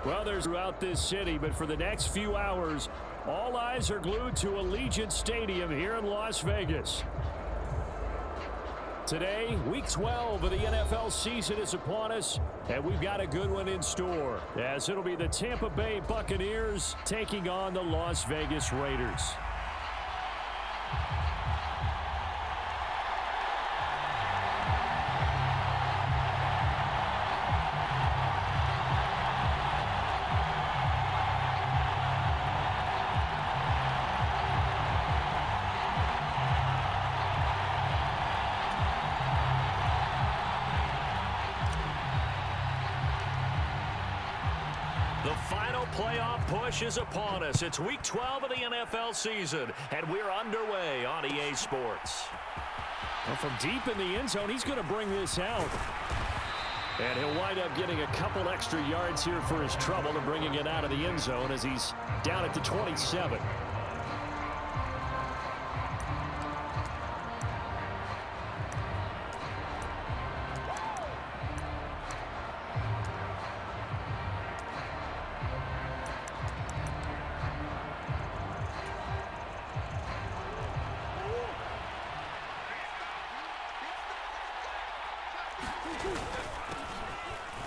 Well, there's throughout this city, but for the next few hours, all eyes are glued to Allegiant Stadium here in Las Vegas. Today, Week 12 of the NFL season is upon us, and we've got a good one in store, as it'll be the Tampa Bay Buccaneers taking on the Las Vegas Raiders. The final playoff push is upon us. It's Week 12 of the NFL season, and we're underway on EA Sports. Well, from deep in the end zone, he's going to bring this out. And he'll wind up getting a couple extra yards here for his trouble and bringing it out of the end zone as he's down at the 27.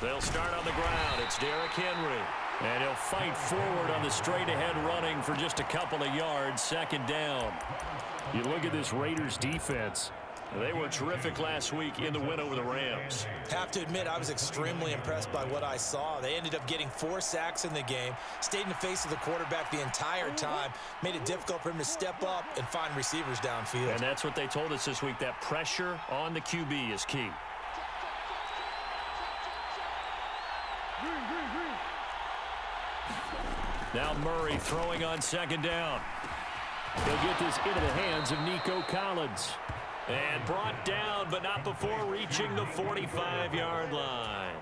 They'll start on the ground. It's Derrick Henry. And he'll fight forward on the straight-ahead running for just a couple of yards, second down. You look at this Raiders defense. They were terrific last week in the win over the Rams. Have to admit, I was extremely impressed by what I saw. They ended up getting 4 sacks in the game, stayed in the face of the quarterback the entire time, made it difficult for him to step up and find receivers downfield. And that's what they told us this week, that pressure on the QB is key. Now Murray throwing on second down. He'll get this into the hands of Nico Collins. And brought down, but not before reaching the 45-yard line.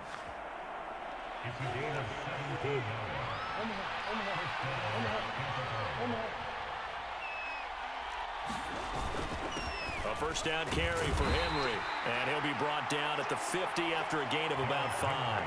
A first down carry for Henry. And he'll be brought down at the 50 after a gain of about 5.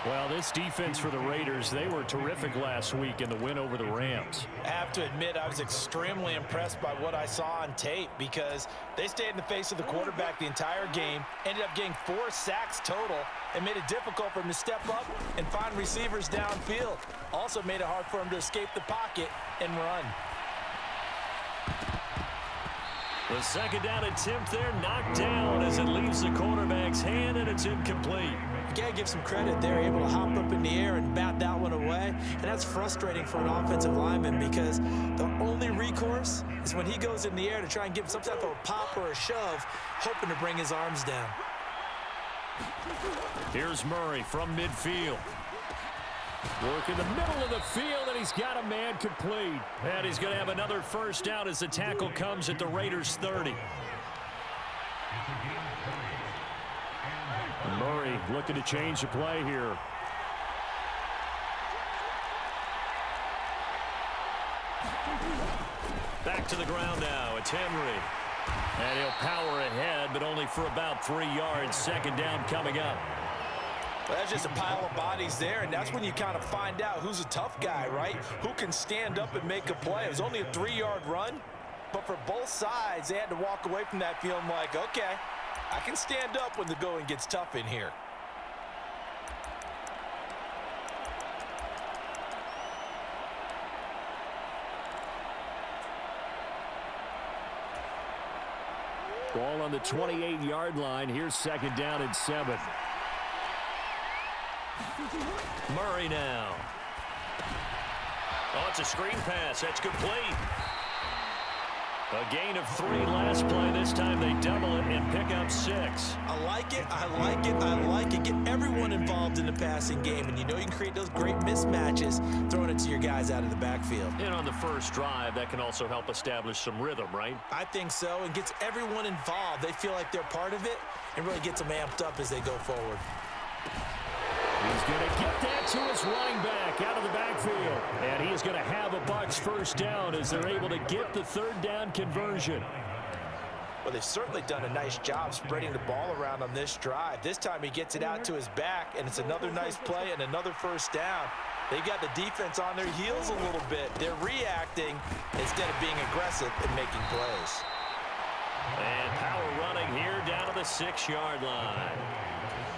Well, this defense for the Raiders, they were terrific last week in the win over the Rams. I have to admit, I was extremely impressed by what I saw on tape because they stayed in the face of the quarterback the entire game, ended up getting 4 sacks total, and made it difficult for him to step up and find receivers downfield. Also made it hard for him to escape the pocket and run. The second down attempt there knocked down as it leaves the quarterback's hand, and it's incomplete. You got to give some credit. They're able to hop up in the air and bat that one away, and that's frustrating for an offensive lineman because the only recourse is when he goes in the air to try and give some type of a pop or a shove, hoping to bring his arms down. Here's Murray from midfield. Work in the middle of the field, and he's got a man complete. And he's going to have another first down as the tackle comes at the Raiders' 30. Murray looking to change the play here. Back to the ground now. It's Henry. And he'll power ahead, but only for about 3 yards. Second down coming up. Well, that's just a pile of bodies there, and that's when you kind of find out who's a tough guy, right? Who can stand up and make a play. It was only a 3-yard run, but for both sides, they had to walk away from that feeling like, okay, I can stand up when the going gets tough in here. Ball on the 28-yard line. Here's second down and 7. Murray now. Oh, it's a screen pass. That's complete. A gain of 3 last play. This time they double it and pick up 6. I like it. I like it. I like it. Get everyone involved in the passing game, and you know you can create those great mismatches throwing it to your guys out of the backfield. And on the first drive, that can also help establish some rhythm, right? I think so, and gets everyone involved. They feel like they're part of it and really gets them amped up as they go forward. He's going to get that to his running back out of the backfield. And he is going to have a Bucks first down as they're able to get the third down conversion. Well, they've certainly done a nice job spreading the ball around on this drive. This time he gets it out to his back, and it's another nice play and another first down. They got the defense on their heels a little bit. They're reacting instead of being aggressive and making plays. And power running here down to the 6-yard line.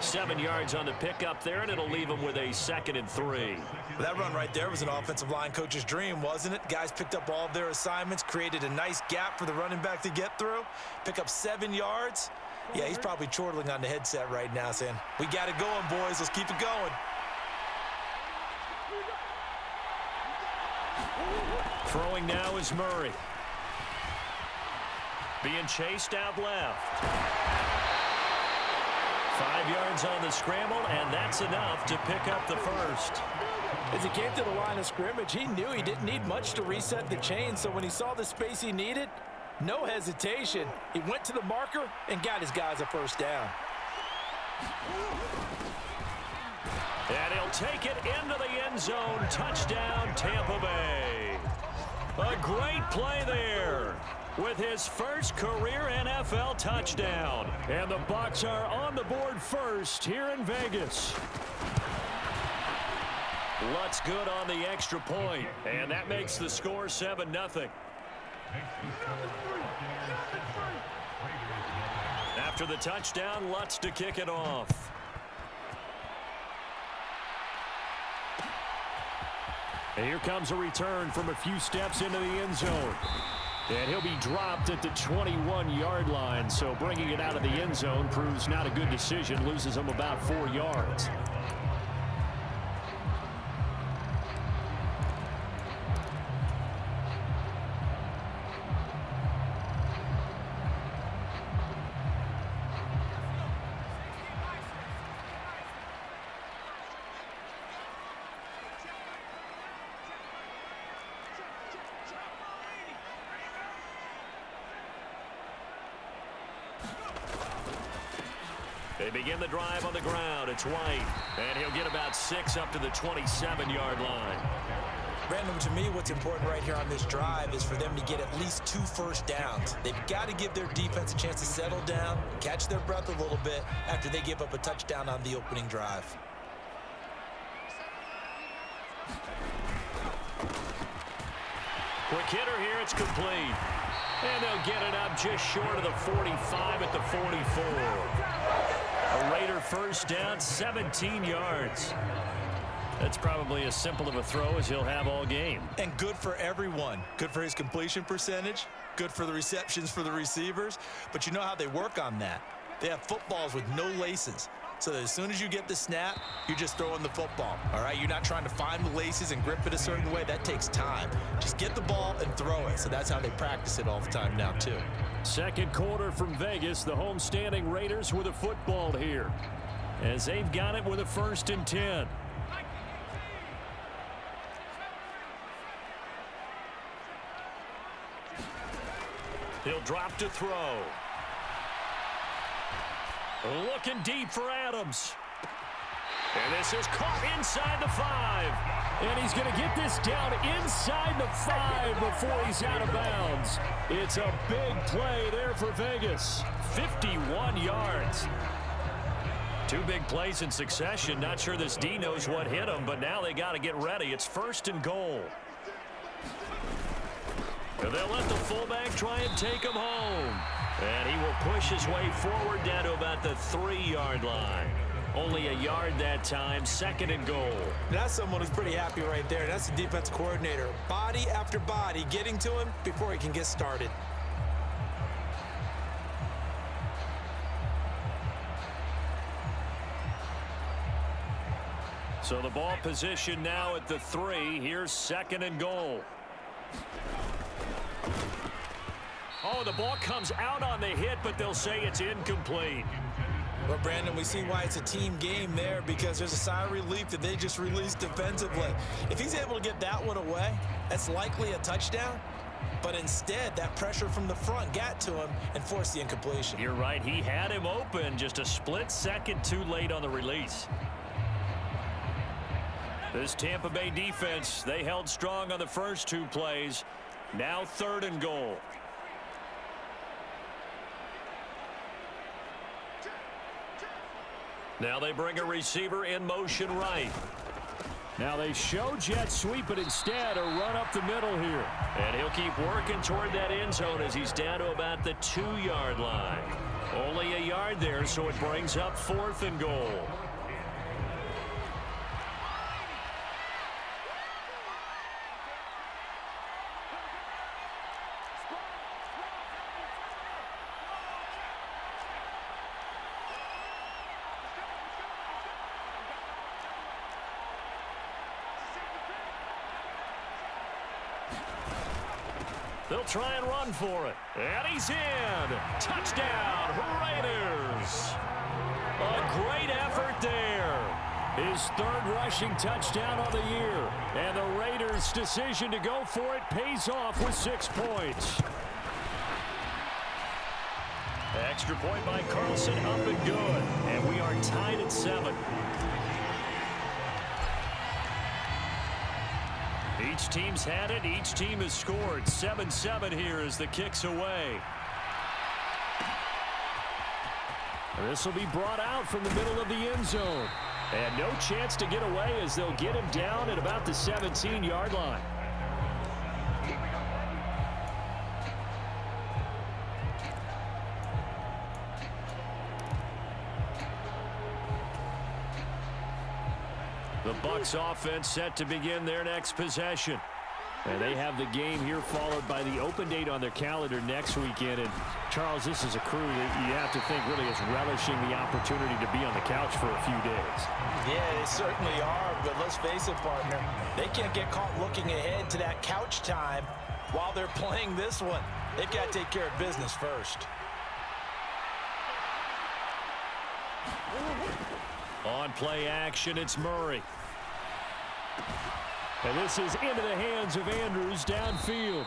7 yards on the pickup there, and it'll leave them with a 2nd and 3. That run right there was an offensive line coach's dream, wasn't it? Guys picked up all of their assignments, created a nice gap for the running back to get through, pick up 7 yards. Yeah, he's probably chortling on the headset right now saying, we got it going, boys. Let's keep it going. Throwing now is Murray. Being chased out left. 5 yards on the scramble, and that's enough to pick up the first. As he came to the line of scrimmage, he knew he didn't need much to reset the chain, so when he saw the space he needed, no hesitation. He went to the marker and got his guys a first down. And he'll take it into the end zone. Touchdown, Tampa Bay. A great play there with his first career NFL touchdown. And the Bucks are on the board first here in Vegas. Lutz good on the extra point, and that makes the score 7-0. After the touchdown, Lutz to kick it off. And here comes a return from a few steps into the end zone. And he'll be dropped at the 21-yard line, so bringing it out of the end zone proves not a good decision, loses him about 4 yards. They begin the drive on the ground. It's White, and he'll get about 6 up to the 27-yard line. Brandon, to me, what's important right here on this drive is for them to get at least 2 first downs. They've got to give their defense a chance to settle down, catch their breath a little bit after they give up a touchdown on the opening drive. Quick hitter here. It's complete. And they'll get it up just short of the 45 at the 44. A Raider first down, 17 yards. That's probably as simple of a throw as he'll have all game. And good for everyone. Good for his completion percentage. Good for the receptions for the receivers. But you know how they work on that. They have footballs with no laces. So that as soon as you get the snap, you're just throwing the football. All right, you're not trying to find the laces and grip it a certain way. That takes time. Just get the ball and throw it. So that's how they practice it all the time now, too. Second quarter from Vegas. The homestanding Raiders with a football here, as they've got it with a 1st and 10. He'll drop to throw. Looking deep for Adams. And this is caught inside the 5. And he's going to get this down inside the 5 before he's out of bounds. It's a big play there for Vegas. 51 yards. 2 big plays in succession. Not sure this D knows what hit him, but now they got to get ready. It's 1st and goal. And they'll let the fullback try and take him home. And he will push his way forward down to about the 3-yard line. Only a yard that time, 2nd and goal. That's someone who's pretty happy right there. That's the defense coordinator. Body after body getting to him before he can get started. So the ball position now at the 3. Here's 2nd and goal. Oh, the ball comes out on the hit, but they'll say it's incomplete. Well, Brandon, we see why it's a team game there, because there's a sigh of relief that they just released defensively. If he's able to get that one away, that's likely a touchdown. But instead, that pressure from the front got to him and forced the incompletion. You're right. He had him open, just a split second too late on the release. This Tampa Bay defense, they held strong on the first 2 plays. Now 3rd and goal. Now they bring a receiver in motion right. Now they show jet sweep, but instead a run up the middle here. And he'll keep working toward that end zone as he's down to about the 2-yard line. Only a yard there, so it brings up 4th and goal. They'll try and run for it. And he's in. Touchdown, Raiders. A great effort there. His 3rd rushing touchdown of the year. And the Raiders' decision to go for it pays off with 6 points. Extra point by Carlson, up and good. And we are tied at 7. Each team's had it. Each team has scored. 7-7 here as the kick's away. This will be brought out from the middle of the end zone. And no chance to get away as they'll get him down at about the 17-yard line. The Bucks offense set to begin their next possession. And they have the game here followed by the open date on their calendar next weekend. And, Charles, this is a crew that you have to think really is relishing the opportunity to be on the couch for a few days. Yeah, they certainly are, but let's face it, partner. They can't get caught looking ahead to that couch time while they're playing this one. They've got to take care of business first. On play action, it's Murray. And this is into the hands of Andrews downfield.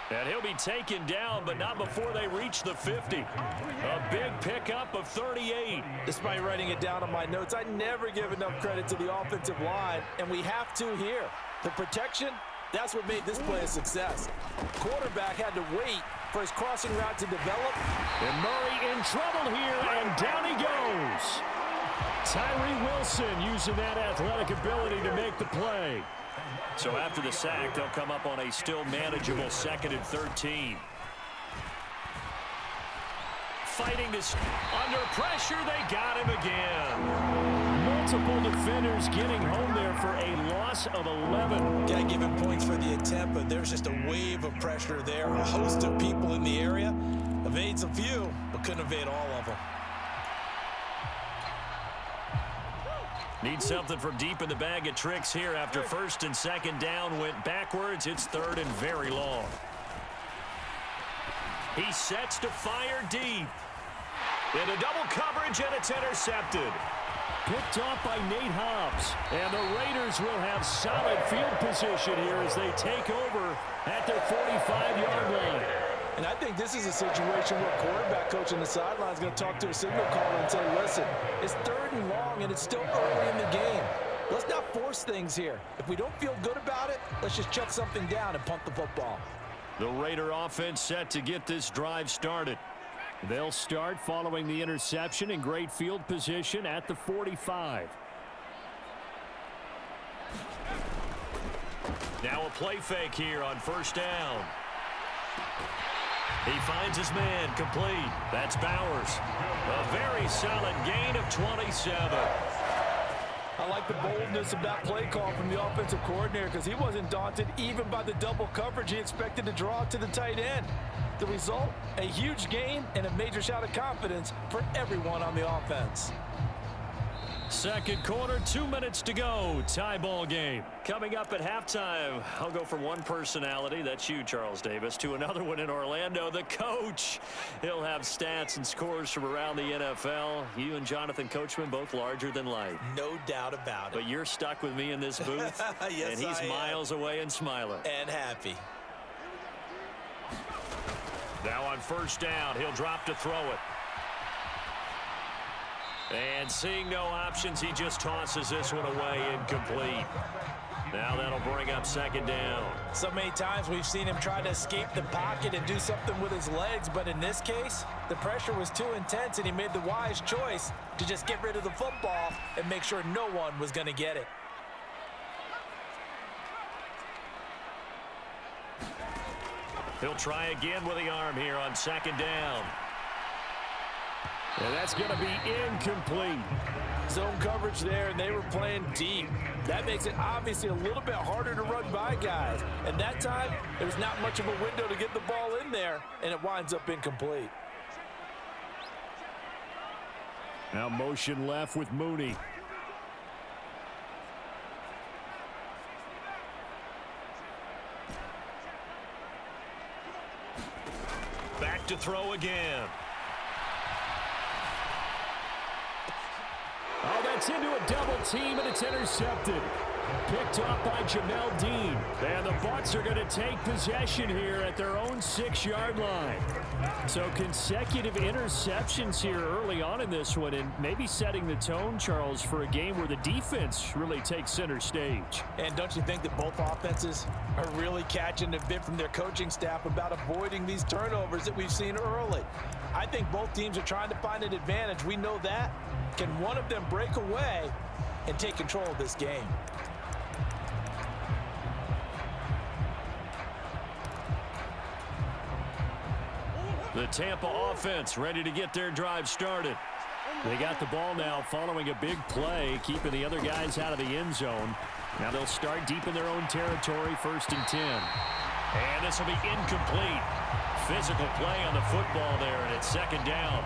And he'll be taken down, but not before they reach the 50. A big pickup of 38. Despite writing it down on my notes, I never give enough credit to the offensive line, and we have to here. The protection, that's what made this play a success. Quarterback had to wait for his crossing route to develop. And Murray in trouble here, and down he goes. Tyree Wilson using that athletic ability to make the play. So after the sack, they'll come up on a still manageable 2nd and 13. Fighting this under pressure, they got him again. Multiple defenders getting home there for a loss of 11. Got to give him points for the attempt, but there's just a wave of pressure there. A host of people in the area. Evades a few, but couldn't evade all of them. Need something from deep in the bag of tricks here after 1st and 2nd down went backwards. It's 3rd and very long. He sets to fire deep. Into double coverage, and it's intercepted. Picked off by Nate Hobbs. And the Raiders will have solid field position here as they take over at their 45-yard line. And I think this is a situation where quarterback coach on the sideline is going to talk to a signal caller and say, listen, it's 3rd and long and it's still early in the game. Let's not force things here. If we don't feel good about it, let's just check something down and punt the football. The Raider offense set to get this drive started. They'll start following the interception in great field position at the 45. Now a play fake here on 1st down. He finds his man complete. That's Bowers. A very solid gain of 27. I like the boldness of that play call from the offensive coordinator because he wasn't daunted even by the double coverage he expected to draw to the tight end. The result, a huge gain and a major shout of confidence for everyone on the offense. 2nd quarter, 2 minutes to go. Tie ball game. Coming up at halftime, I'll go from one personality, that's you, Charles Davis, to another one in Orlando, the coach. He'll have stats and scores from around the NFL. You and Jonathan Coachman both larger than life. No doubt about it. But you're stuck with me in this booth, yes, and he's miles away and smiling. And happy. Now on 1st down, he'll drop to throw it. And seeing no options, he just tosses this one away incomplete. Now that'll bring up second down. So many times we've seen him try to escape the pocket and do something with his legs, but in this case, the pressure was too intense and he made the wise choice to just get rid of the football and make sure no one was going to get it. He'll try again with the arm here on second down. And that's going to be incomplete. Zone coverage there, and they were playing deep. That makes it obviously a little bit harder to run by guys. And that time, there was not much of a window to get the ball in there, and it winds up incomplete. Now motion left with Mooney. Back to throw again. Oh, that's into a double team, and it's intercepted. Picked off by Jamel Dean. And the Bucks are going to take possession here at their own 6-yard line. So consecutive interceptions here early on in this one, and maybe setting the tone, Charles, for a game where the defense really takes center stage. And don't you think that both offenses are really catching a bit from their coaching staff about avoiding these turnovers that we've seen early? I think both teams are trying to find an advantage. We know that. Can one of them break away and take control of this game? The Tampa offense ready to get their drive started. They got the ball now following a big play, keeping the other guys out of the end zone. Now they'll start deep in their own territory, 1st and 10. And this will be incomplete. Physical play on the football there, and it's second down.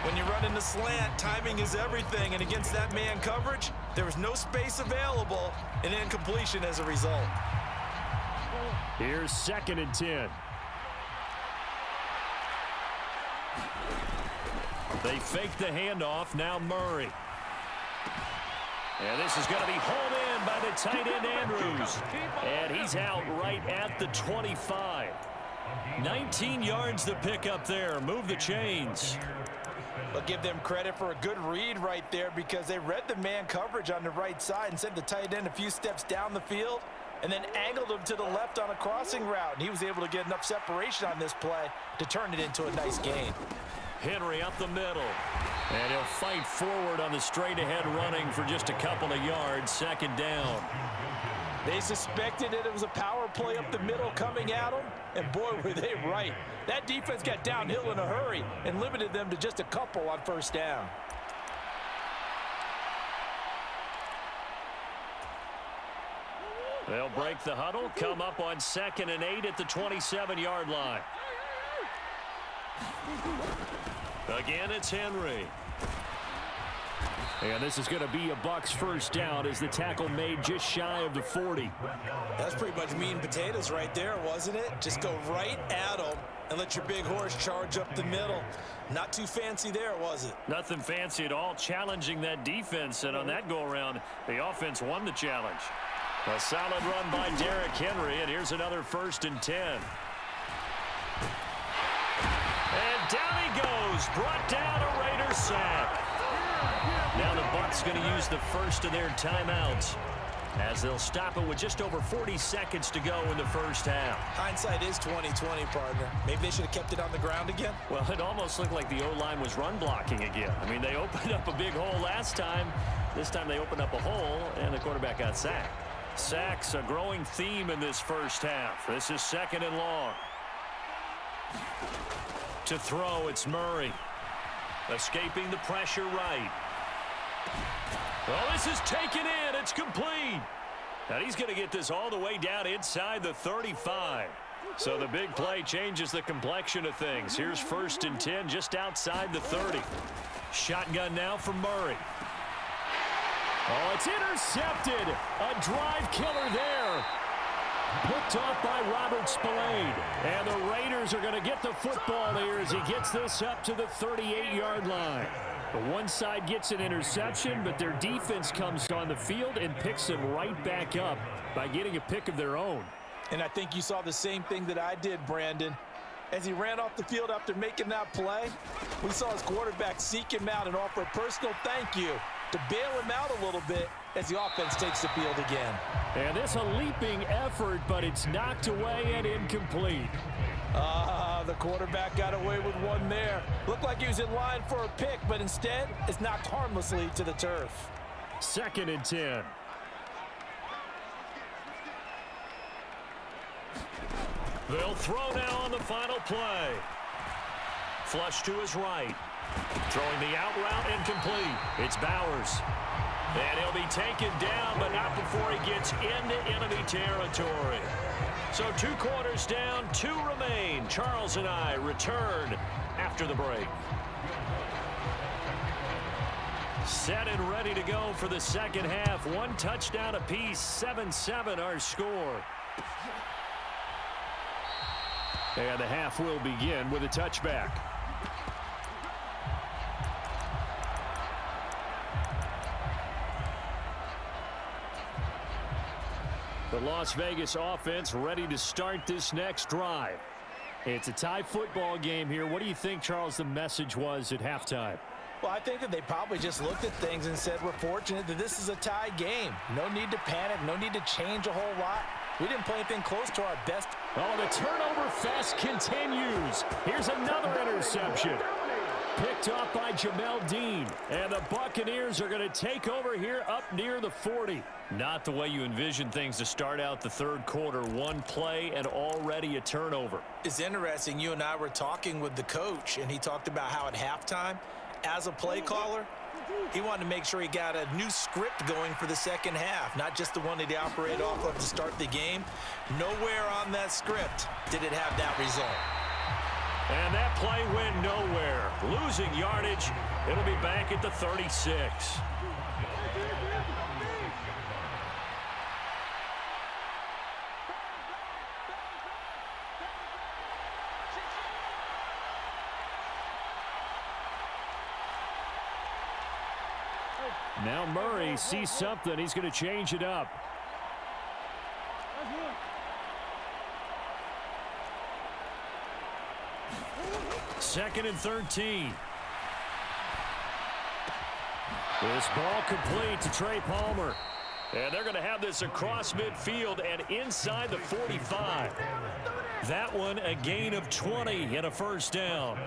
When you run in the slant, timing is everything, and against that man coverage, there was no space available, and incompletion as a result. Here's 2nd and 10. They fake the handoff, now Murray. And this is going to be hauled in by the tight end Andrews. And he's out right at the 25. 19 yards to pick up there. Move the chains. I'll give them credit for a good read right there because they read the man coverage on the right side and sent the tight end a few steps down the field and then angled him to the left on a crossing route. And he was able to get enough separation on this play to turn it into a nice gain. Henry up the middle. And he'll fight forward on the straight-ahead running for just a couple of yards. Second down. They suspected that it was a power play up the middle coming at them, and boy, were they right. That defense got downhill in a hurry and limited them to just a couple on 1st down. They'll break the huddle, come up on 2nd and 8 at the 27-yard line. Again, it's Henry. And this is going to be a Bucks 1st down as the tackle made just shy of the 40. That's pretty much meat and potatoes right there, wasn't it? Just go right at them and let your big horse charge up the middle. Not too fancy there, was it? Nothing fancy at all, challenging that defense, and on that go-around, the offense won the challenge. A solid run by Derrick Henry, and here's another 1st and 10. And down he goes, brought down a Raider sack. Now the Bucks going to use the first of their timeouts as they'll stop it with just over 40 seconds to go in the 1st half. Hindsight is 20/20, partner. Maybe they should have kept it on the ground again. Well, it almost looked like the O-line was run blocking again. I mean, they opened up a big hole last time. This time they opened up a hole, and the quarterback got sacked. Sacks, a growing theme in this 1st half. This is 2nd and long. To throw, it's Murray. Escaping the pressure right. Well, this is taken in. It's complete. And he's going to get this all the way down inside the 35. So the big play changes the complexion of things. Here's 1st and 10 just outside the 30. Shotgun now from Murray. Oh, it's intercepted. A drive killer there. Picked off by Robert Spillane. And the Raiders are going to get the football here as he gets this up to the 38-yard line. The one side gets an interception, but their defense comes on the field and picks them right back up by getting a pick of their own. And I think you saw the same thing that I did, Brandon. As he ran off the field after making that play, we saw his quarterback seek him out and offer a personal thank you to bail him out a little bit as the offense takes the field again. And this a leaping effort, but it's knocked away and incomplete. The quarterback got away with one there. Looked like he was in line for a pick, but instead it's knocked harmlessly to the turf. 2nd and 10. They'll throw now on the final play. Flush to his right. Throwing the out route incomplete. It's Bowers. And he'll be taken down, but not before he gets into enemy territory. So 2 quarters down, 2 remain. Charles and I return after the break. Set and ready to go for the second half. 1 touchdown apiece, 7-7 our score. And the half will begin with a touchback. The Las Vegas offense ready to start this next drive. It's a tie football game here. What do you think, Charles, the message was at halftime? Well, I think that they probably just looked at things and said, we're fortunate that this is a tie game. No need to panic. No need to change a whole lot. We didn't play anything close to our best. Oh, the turnover fest continues. Here's another interception. Picked off by Jamel Dean. And the Buccaneers are going to take over here up near the 40. Not the way you envision things to start out the third quarter. 1 play and already a turnover. It's interesting. You and I were talking with the coach, and he talked about how at halftime, as a play caller, he wanted to make sure he got a new script going for the second half, not just the one that he operated off of to start the game. Nowhere on that script did it have that result. And that play went nowhere. Losing yardage. It'll be back at the 36. Now Murray sees something. He's going to change it up. Second and 13. This ball complete to Trey Palmer. And they're going to have this across midfield and inside the 45. That one a gain of 20 and a first down.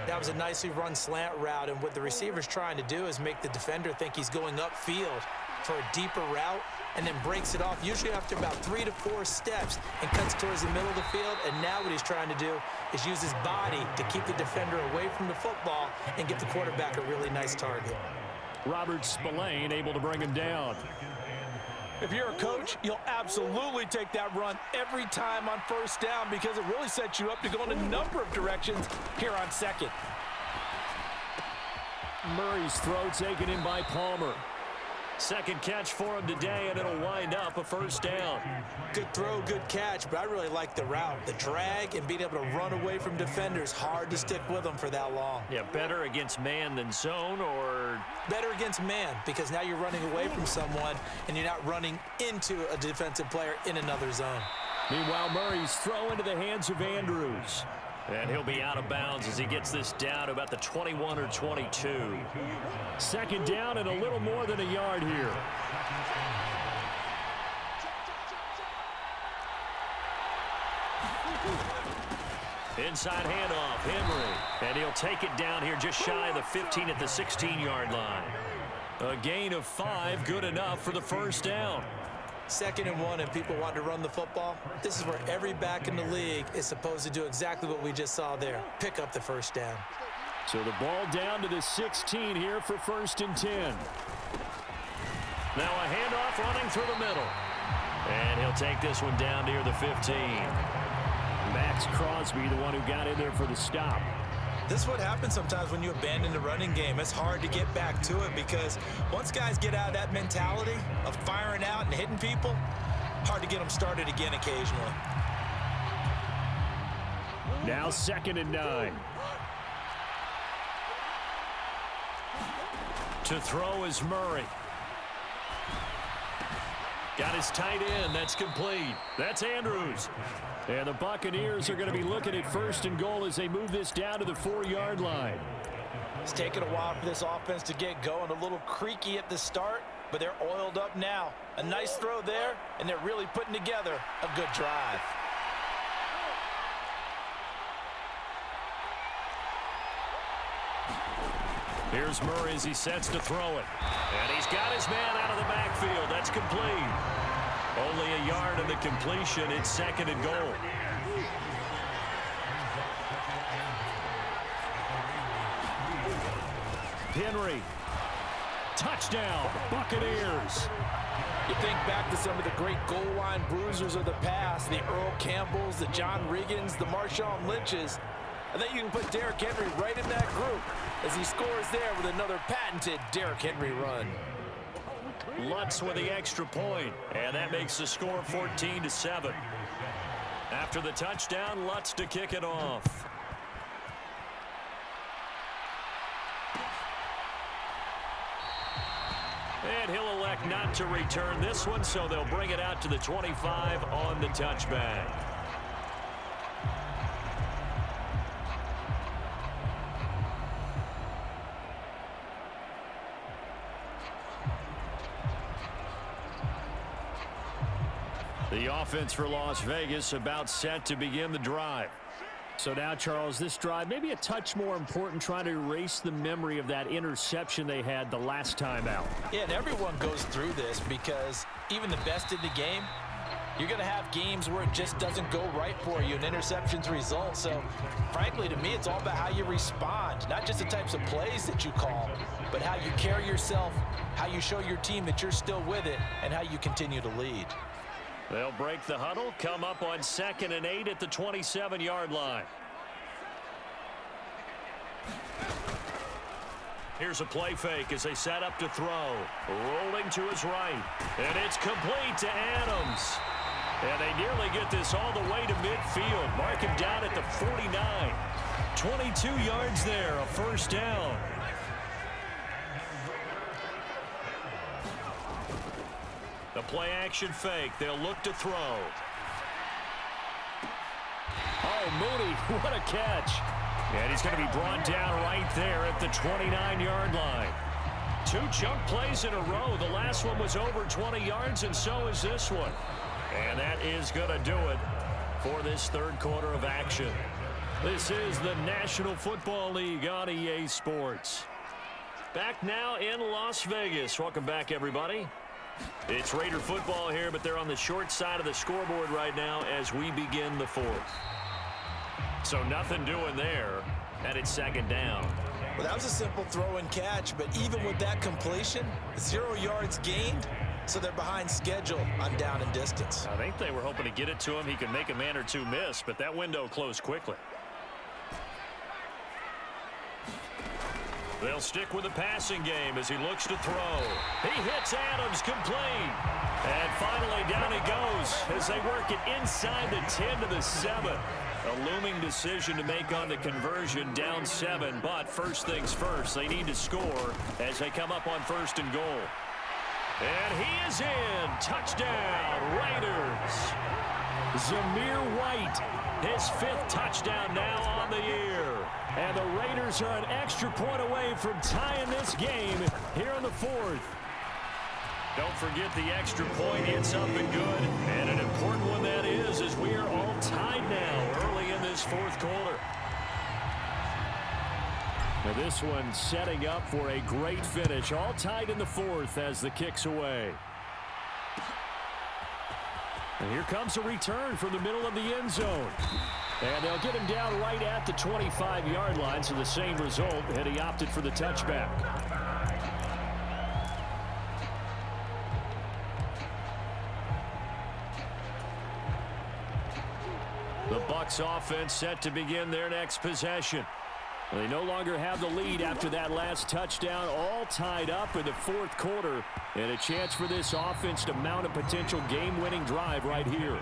That was a nicely run slant route, and what the receiver's trying to do is make the defender think he's going upfield for a deeper route and then breaks it off, usually after about 3 to 4 steps, and cuts towards the middle of the field. And now what he's trying to do is use his body to keep the defender away from the football and get the quarterback a really nice target. Robert Spillane able to bring him down. If you're a coach, you'll absolutely take that run every time on first down because it really sets you up to go in a number of directions here on second. Murray's throw taken in by Palmer. Second catch for him today, and it'll wind up a first down. Good throw, good catch, but I really like the route. The drag and being able to run away from defenders, hard to stick with them for that long. Yeah, better against man than zone, or? Better against man, because now you're running away from someone and you're not running into a defensive player in another zone. Meanwhile, Murray's throw into the hands of Andrews. And he'll be out of bounds as he gets this down to about the 21 or 22. Second down and a little more than a yard here. Inside handoff, Henry. And he'll take it down here just shy of the 15 at the 16-yard line. A gain of 5, good enough for the first down. 2nd and 1 and people want to run the football. This is where every back in the league is supposed to do exactly what we just saw there. Pick up the first down. So the ball down to the 16 here for 1st and 10. Now a handoff running through the middle. And he'll take this one down near the 15. Max Crosby, the one who got in there for the stop. This is what happens sometimes when you abandon the running game. It's hard to get back to it because once guys get out of that mentality of firing out and hitting people, hard to get them started again occasionally. Now 2nd and 9. To throw is Murray. Got his tight end. That's complete. That's Andrews. And the Buccaneers are going to be looking at 1st and goal as they move this down to the 4-yard line. It's taken a while for this offense to get going. A little creaky at the start, but they're oiled up now. A nice throw there, and they're really putting together a good drive. Here's Murray as he sets to throw it. And he's got his man out of the backfield. That's complete. Only a yard of the completion. It's 2nd and goal. Henry. Touchdown, Buccaneers. You think back to some of the great goal line bruisers of the past, the Earl Campbells, the John Riggins, the Marshawn Lynches. I think you can put Derrick Henry right in that group as he scores there with another patented Derrick Henry run. Lutz with the extra point, and that makes the score 14-7. After the touchdown, Lutz to kick it off. And he'll elect not to return this one, so they'll bring it out to the 25 on the touchback. The offense for Las Vegas about set to begin the drive. So now, Charles, this drive maybe a touch more important, trying to erase the memory of that interception they had the last time out. Yeah, and everyone goes through this because even the best in the game, you're going to have games where it just doesn't go right for you and interceptions result. So, frankly, to me, it's all about how you respond, not just the types of plays that you call, but how you carry yourself, how you show your team that you're still with it, and how you continue to lead. They'll break the huddle, come up on 2nd and 8 at the 27-yard line. Here's a play fake as they set up to throw. Rolling to his right. And it's complete to Adams. And they nearly get this all the way to midfield. Mark him down at the 49. 22 yards there, a first down. The play action fake. They'll look to throw. Oh, Mooney, what a catch. And he's going to be brought down right there at the 29-yard line. 2 chunk plays in a row. The last one was over 20 yards, and so is this one. And that is going to do it for this third quarter of action. This is the National Football League on EA Sports. Back now in Las Vegas. Welcome back, everybody. It's Raider football here, but they're on the short side of the scoreboard right now as we begin the fourth. So nothing doing there, and it's 2nd down. Well, that was a simple throw and catch, but even with that completion, 0 yards gained, so they're behind schedule on down and distance. I think they were hoping to get it to him. He could make a man or two miss, but that window closed quickly. They'll stick with the passing game as he looks to throw. He hits Adams complete. And finally down he goes as they work it inside the 10 to the 7. A looming decision to make on the conversion, down 7. But first things first, they need to score as they come up on 1st and goal. And he is in. Touchdown, Raiders. Zamir White, His 5th touchdown now on the year. and the Raiders are an extra point away from tying this game here in the 4th. Don't forget the extra point. It's up and good. And an important one that is, as we are all tied now early in this 4th quarter. Now this one setting up for a great finish. All tied in the 4th as the kick's away. And here comes a return from the middle of the end zone. And they'll get him down right at the 25-yard line, so the same result, and he opted for the touchback. The Bucks offense set to begin their next possession. They no longer have the lead after that last touchdown, all tied up in the 4th quarter, and a chance for this offense to mount a potential game-winning drive right here.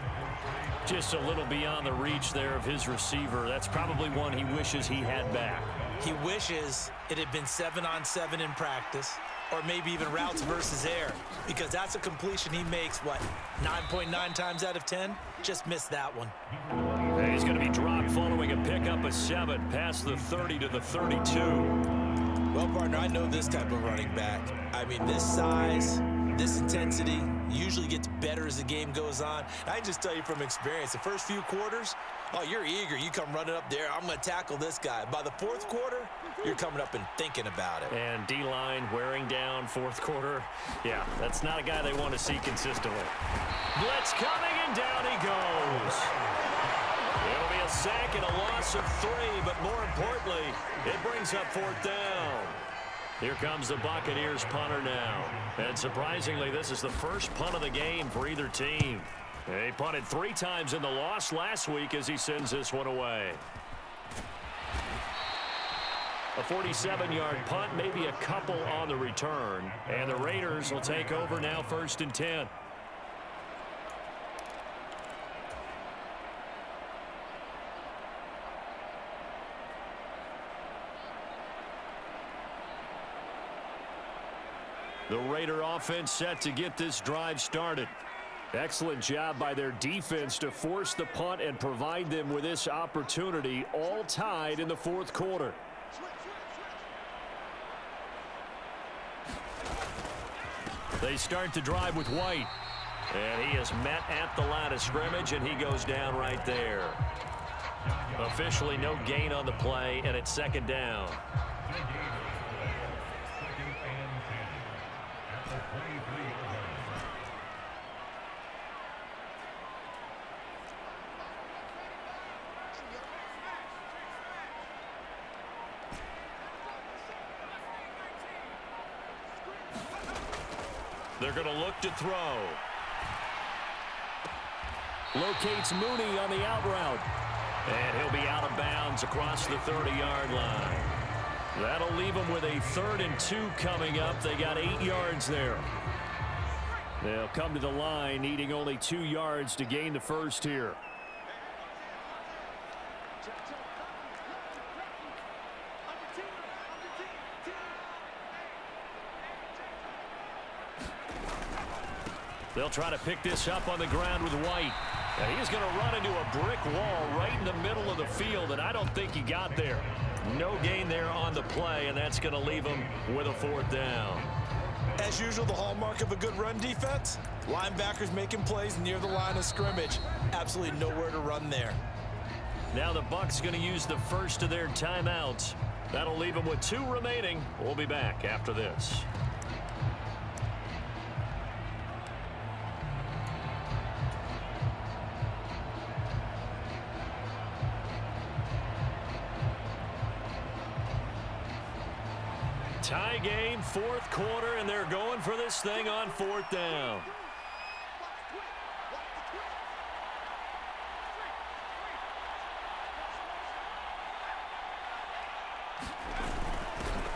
Just a little beyond the reach there of his receiver. That's probably one he wishes he had back. He wishes it had been 7-on-7 in practice, or maybe even routes versus air, because that's a completion he makes, 9.9 times out of 10? Just missed that one. And he's going to be dropped following a pickup of 7 past the 30 to the 32. Well, partner, I know this type of running back. I mean, this size, this intensity usually gets better as the game goes on. I can just tell you from experience, the first few quarters, oh, you're eager. You come running up there, I'm going to tackle this guy. By the fourth quarter, you're coming up and thinking about it. And D-line wearing down fourth quarter. Yeah, that's not a guy they want to see consistently. Blitz coming, and down he goes. It'll be a sack and a loss of 3, but more importantly, it brings up fourth down. Here comes the Buccaneers punter now. And surprisingly, this is the first punt of the game for either team. He punted 3 times in the loss last week as he sends this one away. A 47-yard punt, maybe a couple on the return. And the Raiders will take over now, 1st and 10. The Raider offense set to get this drive started. Excellent job by their defense to force the punt and provide them with this opportunity, all tied in the fourth quarter. They start the drive with White. And he is met at the line of scrimmage, and he goes down right there. Officially no gain on the play, and it's 2nd down. They're going to look to throw. Locates Mooney on the out route. And he'll be out of bounds across the 30-yard line. That'll leave them with a 3rd and 2 coming up. They got 8 yards there. They'll come to the line needing only 2 yards to gain the first here. They'll try to pick this up on the ground with White. And he's going to run into a brick wall right in the middle of the field, and I don't think he got there. No gain there on the play, and that's going to leave him with a 4th down. As usual, the hallmark of a good run defense, linebackers making plays near the line of scrimmage. Absolutely nowhere to run there. Now the Bucks going to use the first of their timeouts. That'll leave them with 2 remaining. We'll be back after this. Tie game, 4th quarter, and they're going for this thing on 4th down.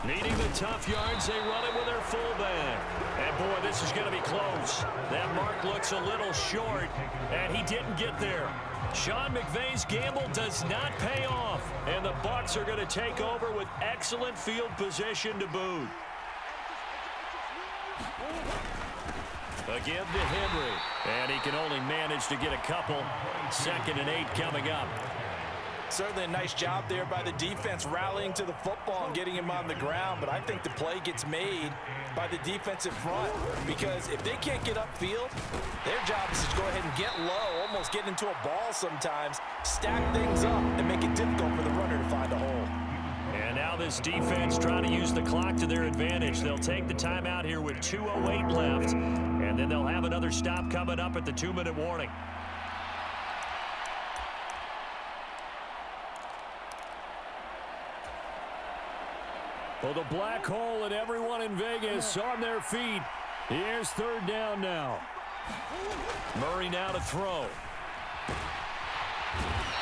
Needing the tough yards, they run it with their fullback. And boy, this is going to be close. That mark looks a little short, and he didn't get there. Sean McVay's gamble does not pay off, and the Bucs are going to take over with excellent field position to boot. Again to Henry, and he can only manage to get a couple. 2nd and 8 coming up. Certainly a nice job there by the defense rallying to the football and getting him on the ground, but I think the play gets made by the defensive front, because if they can't get upfield, their job is to go ahead and get low, almost get into a ball sometimes, stack things up, and make it difficult for the runner to find a hole. And now this defense trying to use the clock to their advantage. They'll take the timeout here with 2:08 left, and then they'll have another stop coming up at the 2-minute warning. Well, the black hole and everyone in Vegas on their feet. Here's 3rd down now. Murray now to throw.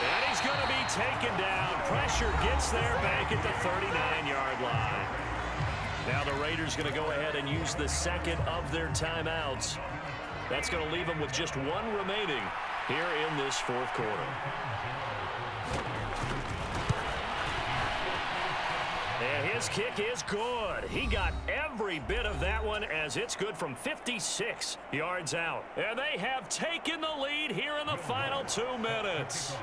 And he's going to be taken down. Pressure gets there back at the 39-yard line. Now the Raiders going to go ahead and use the 2nd of their timeouts. That's going to leave them with just 1 remaining here in this 4th quarter. And his kick is good. He got every bit of that one, as it's good from 56 yards out. And they have taken the lead here in the final 2 minutes.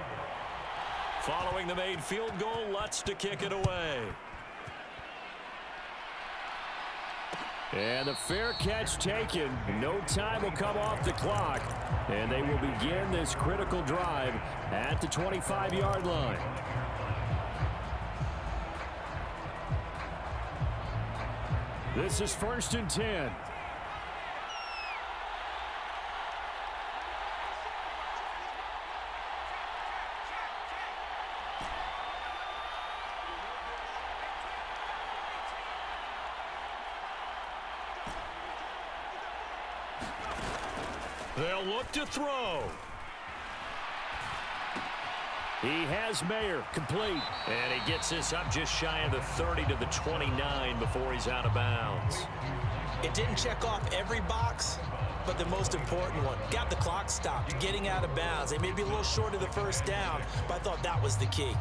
Following the made field goal, Lutz to kick it away. And the fair catch taken. No time will come off the clock. And they will begin this critical drive at the 25-yard line. This is 1st and 10. They'll look to throw. He has Mayer complete. And he gets this up just shy of the 30 to the 29 before he's out of bounds. It didn't check off every box, but the most important one. Got the clock stopped, getting out of bounds. They may be a little short of the first down, but I thought that was the key.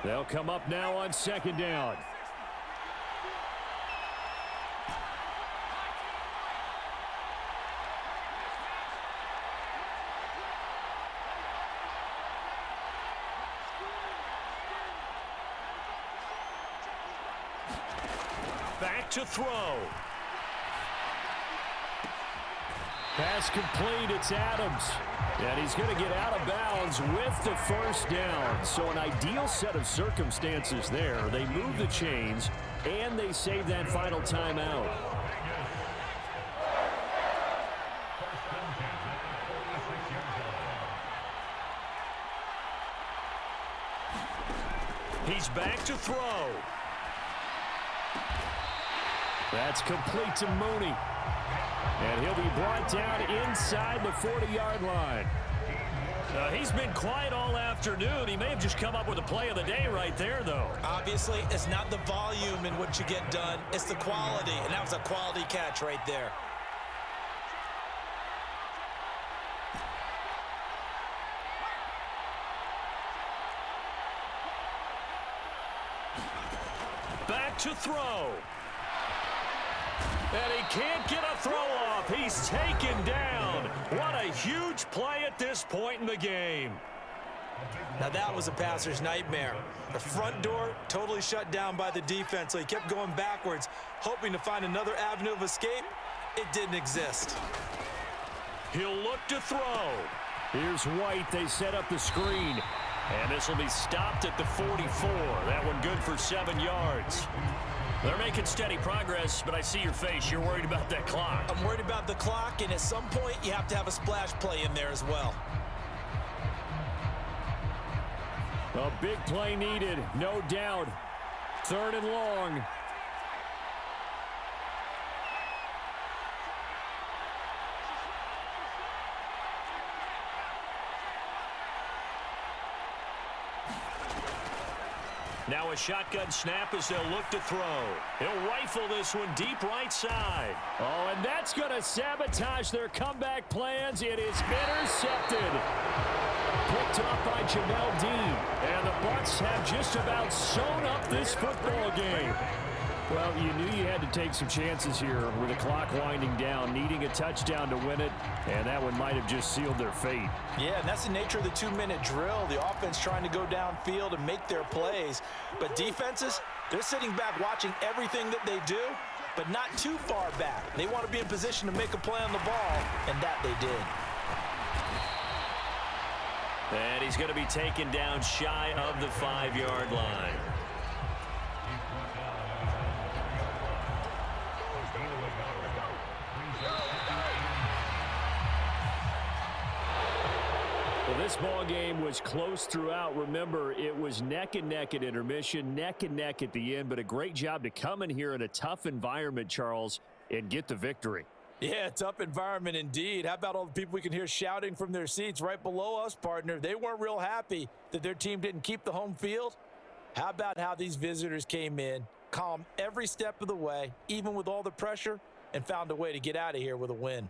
They'll come up now on 2nd down. Back to throw. Pass complete. It's Adams. And he's going to get out of bounds with the 1st down. So an ideal set of circumstances there. They move the chains, and they save that final timeout. He's back to throw. That's complete to Mooney. And he'll be brought down inside the 40-yard line. He's been quiet all afternoon. He may have just come up with a play of the day right there, though. Obviously, it's not the volume in what you get done. It's the quality, and that was a quality catch right there. Back to throw. And he can't get a throw off. He's taken down. What a huge play at this point in the game. Now that was a passer's nightmare. The front door totally shut down by the defense, so he kept going backwards, hoping to find another avenue of escape. It didn't exist. He'll look to throw. Here's White. They set up the screen. And this will be stopped at the 44. That one good for 7 yards. They're making steady progress, but I see your face. You're worried about that clock. I'm worried about the clock, and at some point, you have to have a splash play in there as well. A big play needed, no doubt. 3rd and long. Now a shotgun snap as they'll look to throw. He'll rifle this one deep right side. Oh, and that's going to sabotage their comeback plans. It is intercepted. Picked up by Jamel Dean. And the Bucks have just about sewn up this football game. Well, you knew you had to take some chances here with the clock winding down, needing a touchdown to win it, and that one might have just sealed their fate. Yeah, and that's the nature of the 2-minute drill. The offense trying to go downfield and make their plays. But defenses, they're sitting back watching everything that they do, but not too far back. They want to be in position to make a play on the ball, and that they did. And he's going to be taken down shy of the 5-yard line. Well, this ball game was close throughout. Remember, it was neck and neck at intermission, neck and neck at the end, but a great job to come in here in a tough environment, Charles, and get the victory. Yeah, tough environment indeed. How about all the people we can hear shouting from their seats right below us, partner? They weren't real happy that their team didn't keep the home field. How about how these visitors came in, calm every step of the way, even with all the pressure, and found a way to get out of here with a win.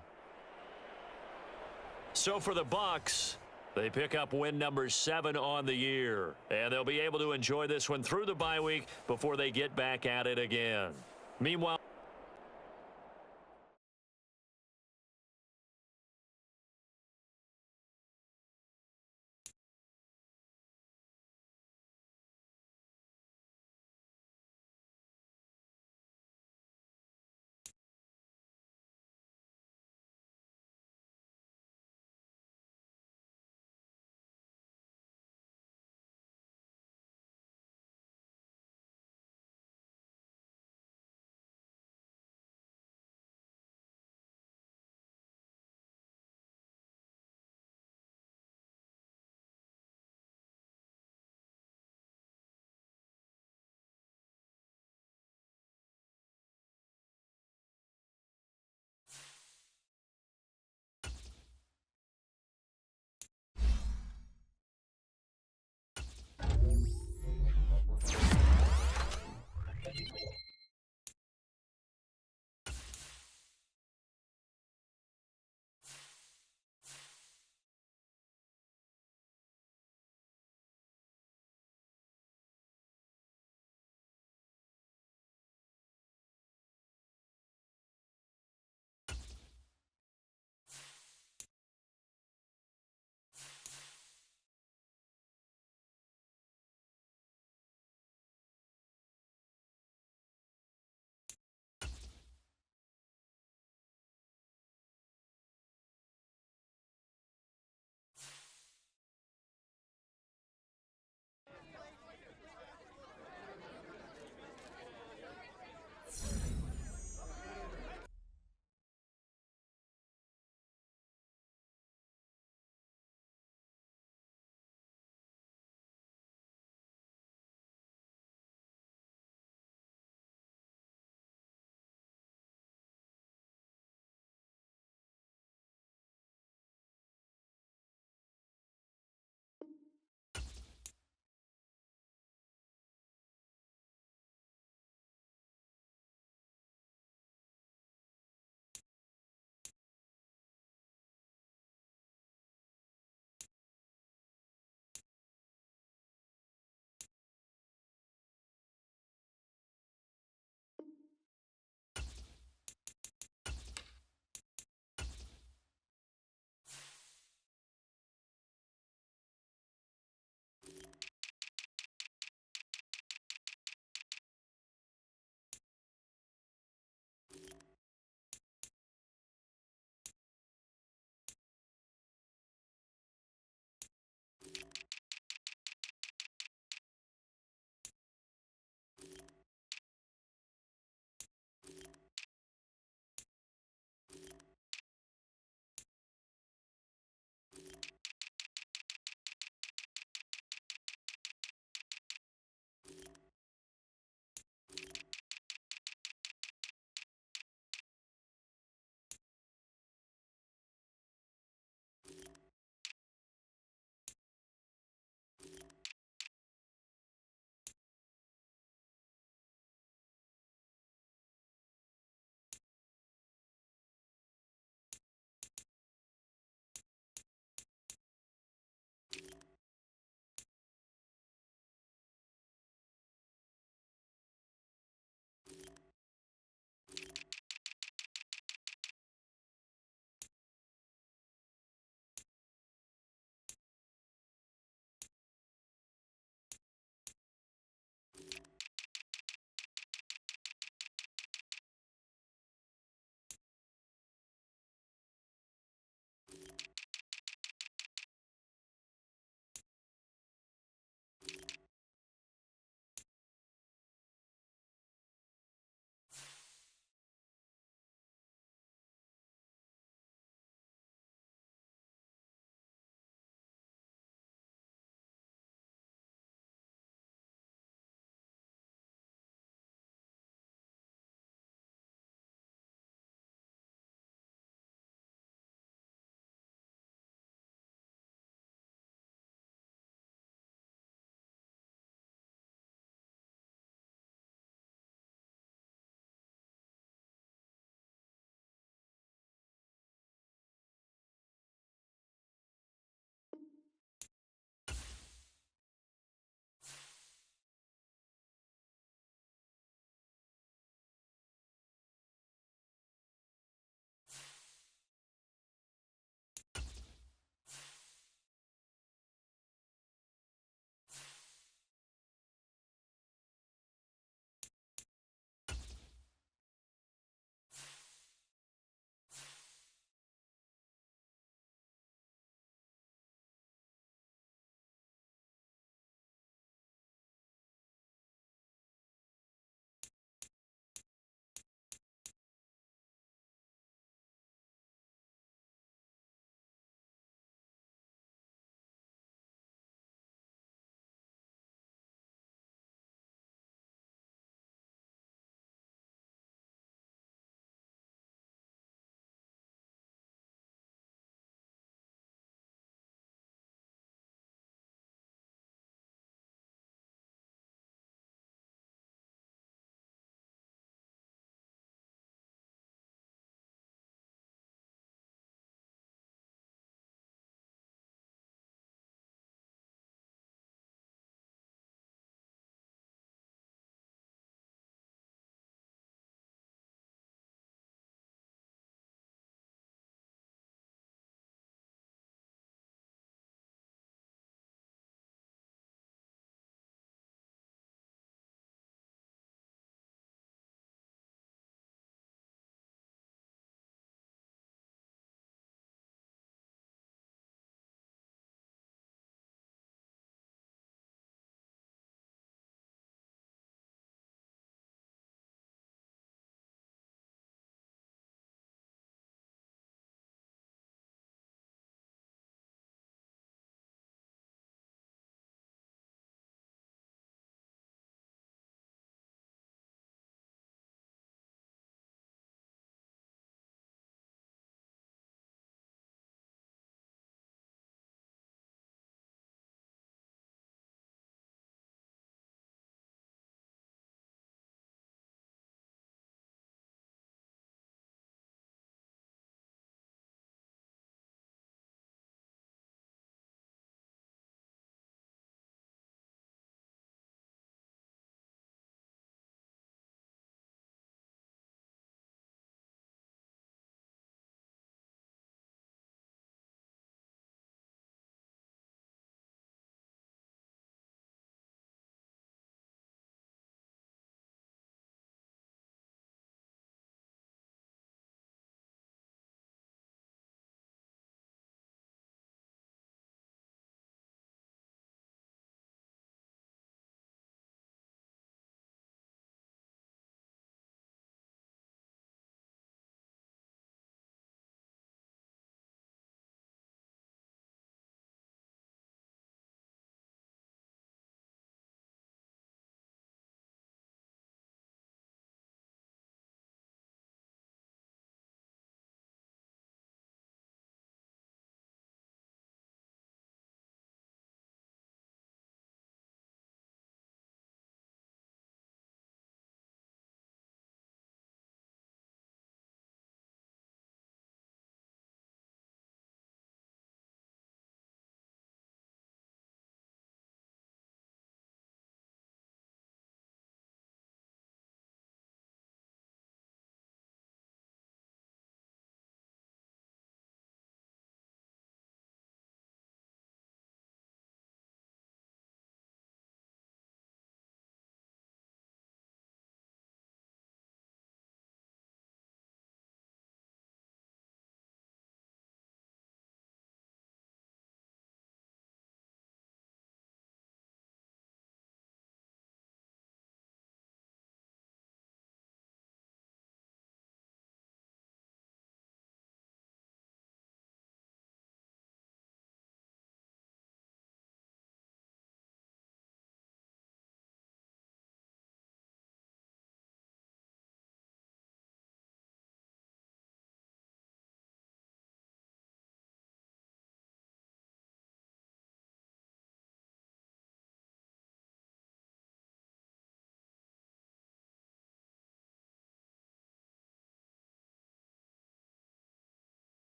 So for the Bucks, they pick up win number 7 on the year, and they'll be able to enjoy this one through the bye week before they get back at it again. Meanwhile,